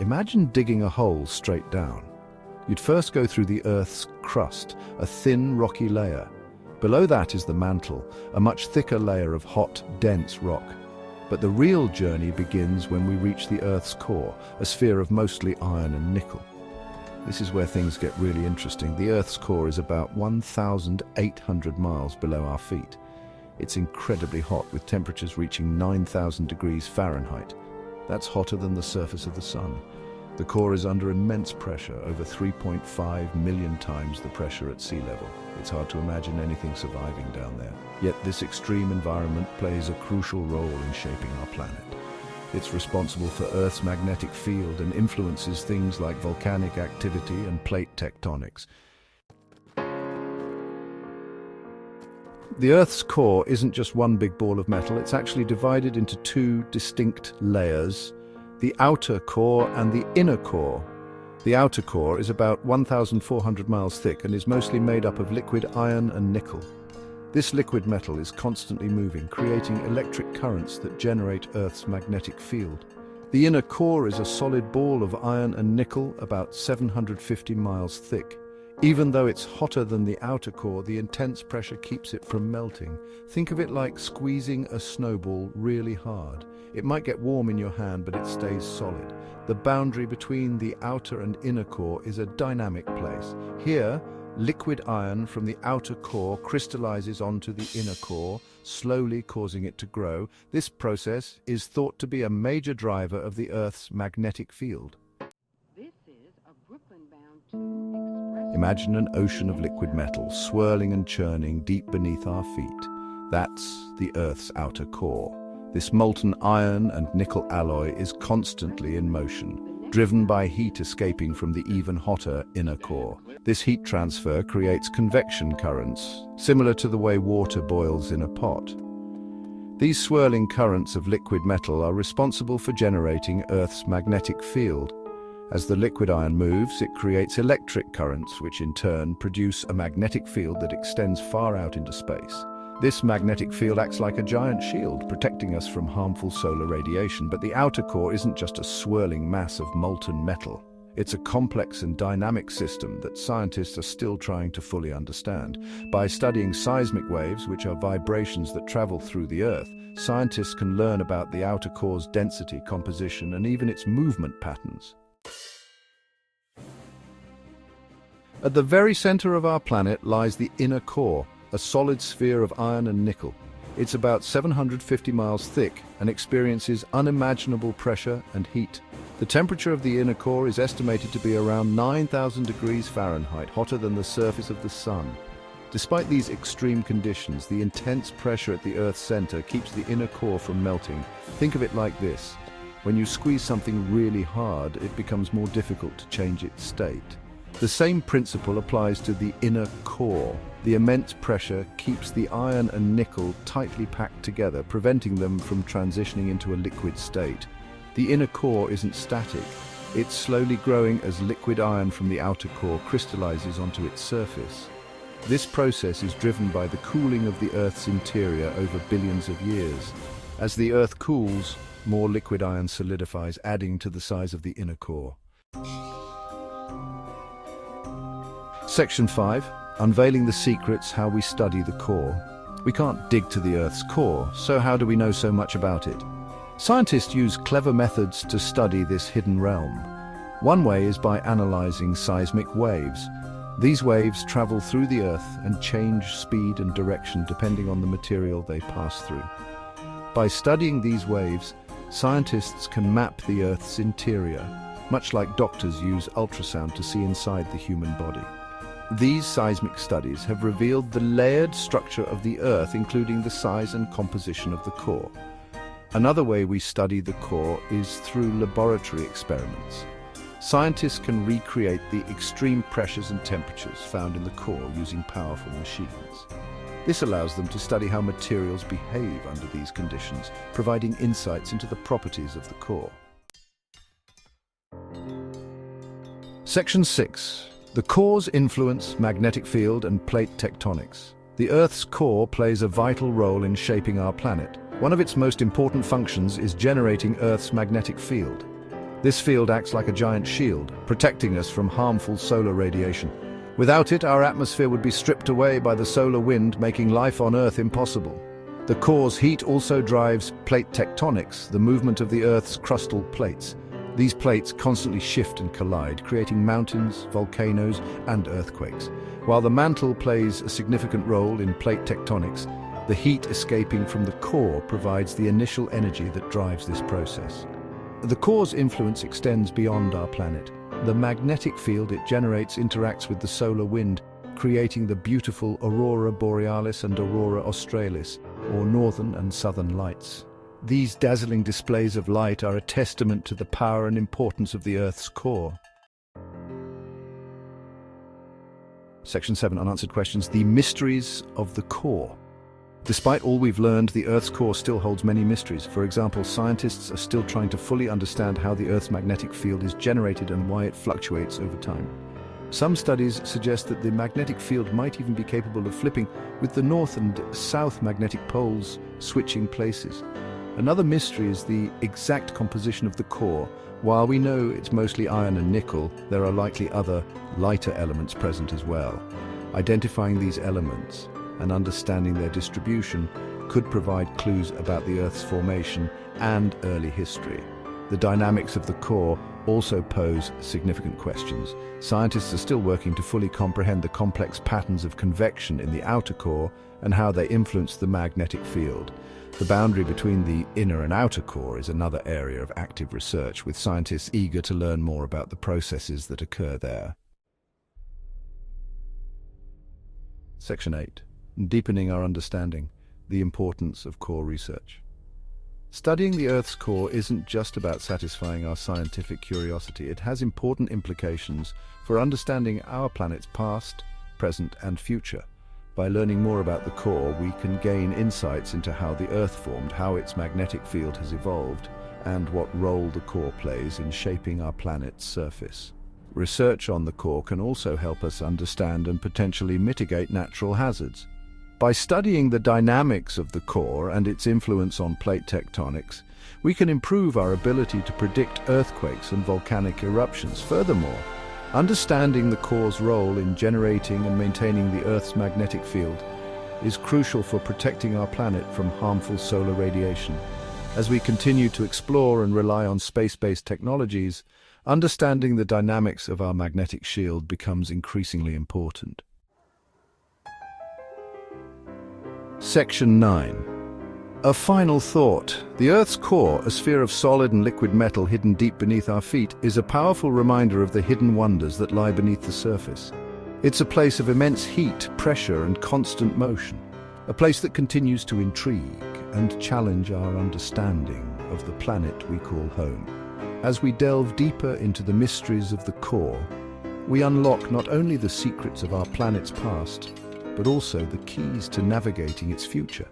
Imagine digging a hole straight down. You'd first go through the Earth's crust, a thin, rocky layer. Below that is the mantle, a much thicker layer of hot, dense rock. But the real journey begins when we reach the Earth's core, a sphere of mostly iron and nickel. This is where things get really interesting. The Earth's core is about 1,800 miles below our feet. It's incredibly hot, with temperatures reaching 9,000 degrees Fahrenheit. That's hotter than the surface of the sun. The core is under immense pressure, over 3.5 million times the pressure at sea level. It's hard to imagine anything surviving down there. Yet this extreme environment plays a crucial role in shaping our planet. It's responsible for Earth's magnetic field and influences things like volcanic activity and plate tectonics. The Earth's core isn't just one big ball of metal, it's actually divided into two distinct layers, the outer core and the inner core. The outer core is about 1,400 miles thick and is mostly made up of liquid iron and nickel. This liquid metal is constantly moving, creating electric currents that generate Earth's magnetic field. The inner core is a solid ball of iron and nickel, about 750 miles thick. Even though it's hotter than the outer core, the intense pressure keeps it from melting. Think of it like squeezing a snowball really hard. It might get warm in your hand, but it stays solid. The boundary between the outer and inner core is a dynamic place. Here, liquid iron from the outer core crystallizes onto the inner core, slowly causing it to grow. This process is thought to be a major driver of the Earth's magnetic field. Imagine an ocean of liquid metal, swirling and churning deep beneath our feet. That's the Earth's outer core. This molten iron and nickel alloy is constantly in motion, driven by heat escaping from the even hotter inner core. This heat transfer creates convection currents, similar to the way water boils in a pot. These swirling currents of liquid metal are responsible for generating Earth's magnetic field. As the liquid iron moves, it creates electric currents, which in turn produce a magnetic field that extends far out into space. This magnetic field acts like a giant shield, protecting us from harmful solar radiation. But the outer core isn't just a swirling mass of molten metal. It's a complex and dynamic system that scientists are still trying to fully understand. By studying seismic waves, which are vibrations that travel through the Earth, scientists can learn about the outer core's density, composition, and even its movement patterns. At the very center of our planet lies the inner core, a solid sphere of iron and nickel. It's about 750 miles thick and experiences unimaginable pressure and heat. The temperature of the inner core is estimated to be around 9,000 degrees Fahrenheit, hotter than the surface of the sun. Despite these extreme conditions, the intense pressure at the Earth's center keeps the inner core from melting. Think of it like this. When you squeeze something really hard, it becomes more difficult to change its state. The same principle applies to the inner core. The immense pressure keeps the iron and nickel tightly packed together, preventing them from transitioning into a liquid state. The inner core isn't static. It's slowly growing as liquid iron from the outer core crystallizes onto its surface. This process is driven by the cooling of the Earth's interior over billions of years. As the Earth cools, more liquid iron solidifies, adding to the size of the inner core. Section 5. Unveiling the secrets, how we study the core. We can't dig to the Earth's core, so how do we know so much about it? Scientists use clever methods to study this hidden realm. One way is by analyzing seismic waves. These waves travel through the Earth and change speed and direction depending on the material they pass through. By studying these waves, scientists can map the Earth's interior, much like doctors use ultrasound to see inside the human body. These seismic studies have revealed the layered structure of the Earth, including the size and composition of the core. Another way we study the core is through laboratory experiments. Scientists can recreate the extreme pressures and temperatures found in the core using powerful machines. This allows them to study how materials behave under these conditions, providing insights into the properties of the core. Section 6. The core's influence, magnetic field, and plate tectonics. The Earth's core plays a vital role in shaping our planet. One of its most important functions is generating Earth's magnetic field. This field acts like a giant shield, protecting us from harmful solar radiation. Without it, our atmosphere would be stripped away by the solar wind, making life on Earth impossible. The core's heat also drives plate tectonics, the movement of the Earth's crustal plates. These plates constantly shift and collide, creating mountains, volcanoes, and earthquakes. While the mantle plays a significant role in plate tectonics, the heat escaping from the core provides the initial energy that drives this process. The core's influence extends beyond our planet. The magnetic field it generates interacts with the solar wind, creating the beautiful aurora borealis and aurora australis, or northern and southern lights. These dazzling displays of light are a testament to the power and importance of the Earth's core. Section 7, Unanswered Questions. The mysteries of the core. Despite all we've learned, the Earth's core still holds many mysteries. For example, scientists are still trying to fully understand how the Earth's magnetic field is generated and why it fluctuates over time. Some studies suggest that the magnetic field might even be capable of flipping, with the north and south magnetic poles switching places. Another mystery is the exact composition of the core. While we know it's mostly iron and nickel, there are likely other, lighter elements present as well. Identifying these elements and understanding their distribution could provide clues about the Earth's formation and early history. The dynamics of the core also pose significant questions. Scientists are still working to fully comprehend the complex patterns of convection in the outer core and how they influence the magnetic field. The boundary between the inner and outer core is another area of active research, with scientists eager to learn more about the processes that occur there. Section 8. Deepening our understanding, the importance of core research. Studying the Earth's core isn't just about satisfying our scientific curiosity. It has important implications for understanding our planet's past, present, and future. By learning more about the core, we can gain insights into how the Earth formed, how its magnetic field has evolved, and what role the core plays in shaping our planet's surface. Research on the core can also help us understand and potentially mitigate natural hazards. By studying the dynamics of the core and its influence on plate tectonics, we can improve our ability to predict earthquakes and volcanic eruptions. Furthermore, understanding the core's role in generating and maintaining the Earth's magnetic field is crucial for protecting our planet from harmful solar radiation. As we continue to explore and rely on space-based technologies, understanding the dynamics of our magnetic shield becomes increasingly important. Section 9. A final thought. The Earth's core, a sphere of solid and liquid metal hidden deep beneath our feet, is a powerful reminder of the hidden wonders that lie beneath the surface. It's a place of immense heat, pressure, and constant motion. A place that continues to intrigue and challenge our understanding of the planet we call home. As we delve deeper into the mysteries of the core, we unlock not only the secrets of our planet's past, but also the keys to navigating its future.